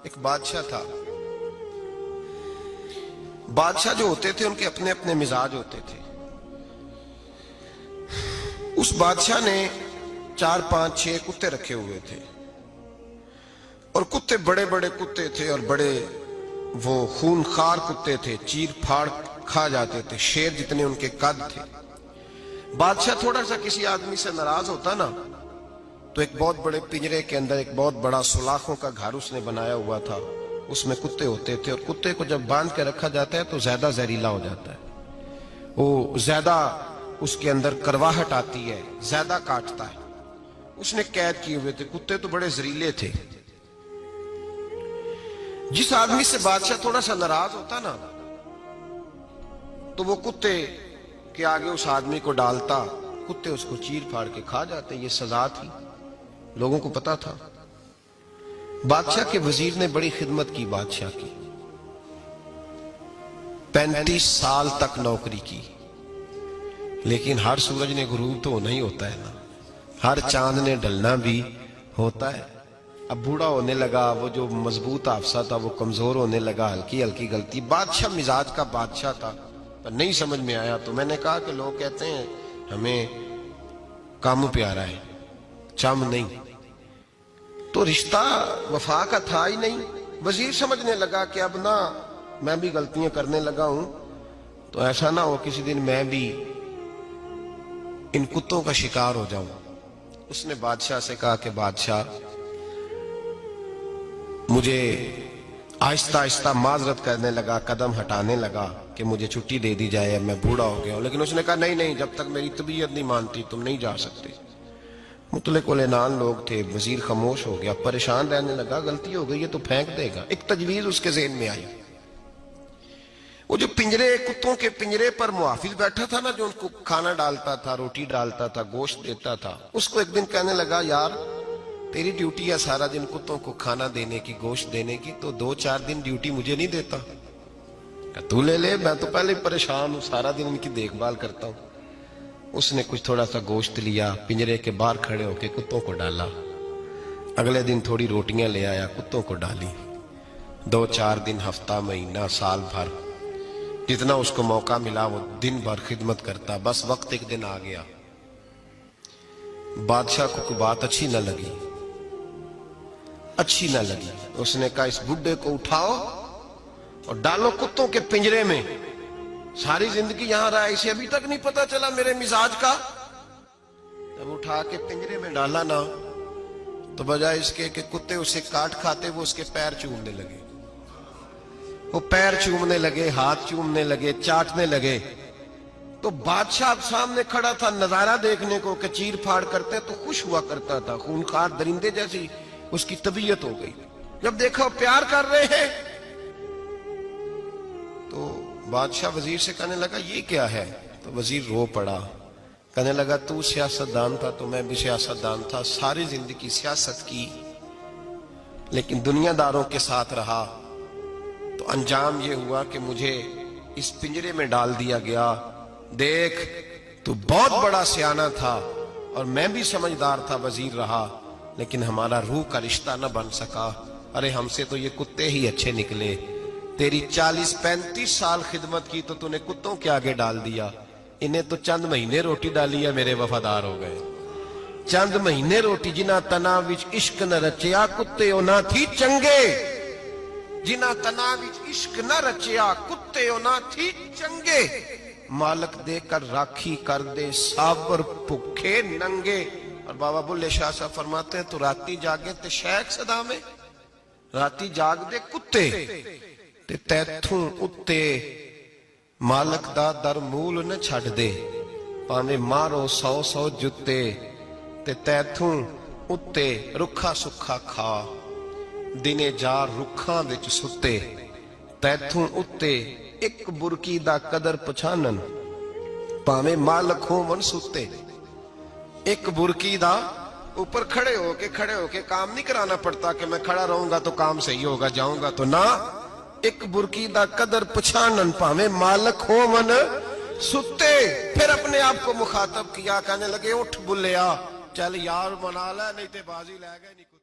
ایک بادشاہ تھا. بادشاہ جو ہوتے تھے ان کے اپنے اپنے مزاج ہوتے تھے. اس بادشاہ نے 4 5 6 کتے رکھے ہوئے تھے اور کتے بڑے بڑے کتے تھے اور بڑے وہ خونخوار کتے تھے, چیر پھاڑ کھا جاتے تھے, شیر جتنے ان کے قد تھے. بادشاہ تھوڑا سا کسی آدمی سے ناراض ہوتا نا تو ایک بہت بڑے پنجرے کے اندر ایک بہت بڑا سلاخوں کا گھر اس نے بنایا ہوا تھا, اس میں کتے ہوتے تھے, اور کتے کو جب باندھ کے رکھا جاتا ہے تو زیادہ زہریلا ہو جاتا ہے, وہ زیادہ اس کے اندر کرواہٹ آتی ہے, زیادہ کاٹتا ہے. اس نے قید کیے ہوئے تھے. کتے تو بڑے زہریلے تھے. جس آدمی سے بادشاہ تھوڑا سا ناراض ہوتا نا تو وہ کتے کے آگے اس آدمی کو ڈالتا, کتے اس کو چیر پھاڑ کے کھا جاتے. یہ سزا تھی, لوگوں کو پتا تھا. بادشاہ کے وزیر نے بڑی خدمت کی بادشاہ کی, 35 سال تک نوکری کی. لیکن ہر سورج نے غروب تو ہونا ہی ہوتا ہے نا, ہر چاند نے ڈلنا بھی ہوتا ہے. اب بوڑھا ہونے لگا, وہ جو مضبوط حافظہ تھا وہ کمزور ہونے لگا, ہلکی ہلکی غلطی. بادشاہ مزاج کا بادشاہ تھا, پر نہیں سمجھ میں آیا. تو میں نے کہا کہ لوگ کہتے ہیں ہمیں کام پیارا ہے, چم نہیں. تو رشتہ وفا کا تھا ہی نہیں. وزیر سمجھنے لگا کہ اب نہ میں بھی غلطیاں کرنے لگا ہوں تو ایسا نہ ہو کسی دن میں بھی ان کتوں کا شکار ہو جاؤں. اس نے بادشاہ سے کہا کہ بادشاہ مجھے آہستہ آہستہ معذرت کرنے لگا, قدم ہٹانے لگا کہ مجھے چھٹی دے دی جائے, اب میں بوڑھا ہو گیا ہوں. لیکن اس نے کہا نہیں نہیں, جب تک میری طبیعت نہیں مانتی تم نہیں جا سکتے. مطلق العنان لوگ تھے. وزیر خاموش ہو گیا, پریشان رہنے لگا. غلطی ہو گئی ہے تو پھینک دے گا. ایک تجویز اس کے ذہن میں آئی. وہ جو پنجرے, کتوں کے پنجرے پر محافظ بیٹھا تھا نا, جو ان کو کھانا ڈالتا تھا, روٹی ڈالتا تھا, گوشت دیتا تھا, اس کو ایک دن کہنے لگا یار تیری ڈیوٹی ہے سارا دن کتوں کو کھانا دینے کی, گوشت دینے کی, تو 2 4 دن ڈیوٹی مجھے نہیں دیتا؟ کہ تو لے لے, میں تو پہلے پریشان ہوں, سارا دن ان کی دیکھ بھال کرتا ہوں. اس نے کچھ تھوڑا سا گوشت لیا, پنجرے کے باہر کھڑے ہو کے کتوں کو ڈالا. اگلے دن تھوڑی روٹیاں لے آیا, کتوں کو ڈالی. 2 4 دن, ہفتہ, مہینہ, سال بھر, جتنا اس کو موقع ملا وہ دن بھر خدمت کرتا. بس وقت ایک دن آ گیا, بادشاہ کو کوئی بات اچھی نہ لگی. اس نے کہا اس بڈھے کو اٹھاؤ اور ڈالو کتوں کے پنجرے میں. ساری زندگی یہاں رہا, اسے ابھی تک نہیں پتا چلا میرے مزاج کا. جب اٹھا کے پنجرے میں ڈالا نا تو بجائے اس کے کہ کتے اسے کاٹ کھاتے, وہ اس کے پیر چومنے لگے. وہ پیر چومنے لگے, ہاتھ چومنے لگے, چاٹنے لگے. تو بادشاہ سامنے کھڑا تھا نظارہ دیکھنے کو کہ چیر پھاڑ کرتے تو خوش ہوا کرتا تھا, خونخوار درندے جیسی اس کی طبیعت ہو گئی. جب دیکھا پیار کر رہے ہیں تو بادشاہ وزیر سے کہنے لگا یہ کیا ہے؟ تو وزیر رو پڑا, کہنے لگا تو سیاستدان تھا تو میں بھی سیاستدان تھا, ساری زندگی سیاست کی لیکن دنیا داروں کے ساتھ رہا, تو انجام یہ ہوا کہ مجھے اس پنجرے میں ڈال دیا گیا. دیکھ تو بہت بڑا سیانہ تھا اور میں بھی سمجھدار تھا, وزیر رہا, لیکن ہمارا روح کا رشتہ نہ بن سکا. ارے ہم سے تو یہ کتے ہی اچھے نکلے. تیری 40 35 سال خدمت کی تو نے کتوں کے آگے ڈال دیا. انہیں تو چند مہینے روٹی ڈالی ہے, میرے وفادار ہو گئے. چند مہینے روٹی, جنہ تنا وچ عشق نہ رچیا کتے او نہ تھی چنگے. جنہ تنا وچ عشق نہ رچیا کتے او نہ تھی چنگے. مالک دے کر راکھی کر دے صابر بھوکے ننگے. اور بابا بلے شاہ صاحب فرماتے ہیں تو راتی جاگے تے شیخ صدا میں, راتی جاگ دے کتے تے تیتھوں اتے مالک دا در مول نہ چھڑ دے. پاویں مارو 100 جتے تے تیتھوں اتے رکھا سکھا کھا. دنے جار رکھاں وچ ستے تیتھوں اتے ایک برکی دا قدر پچھانن پاویں مالک ہون ستے. ایک برکی دا اوپر کھڑے ہو کے کام نہیں کرانا پڑتا کہ میں کھڑا رہوں گا تو کام صحیح ہوگا, جاؤں گا تو نہ. ایک برکی دا قدر پچھانن پاویں مالک ہون ستے. پھر اپنے آپ کو مخاطب کیا, کہنے لگے اٹھ بلیا چل یار منا لے, نہیں تے بازی لے گئے نہیں.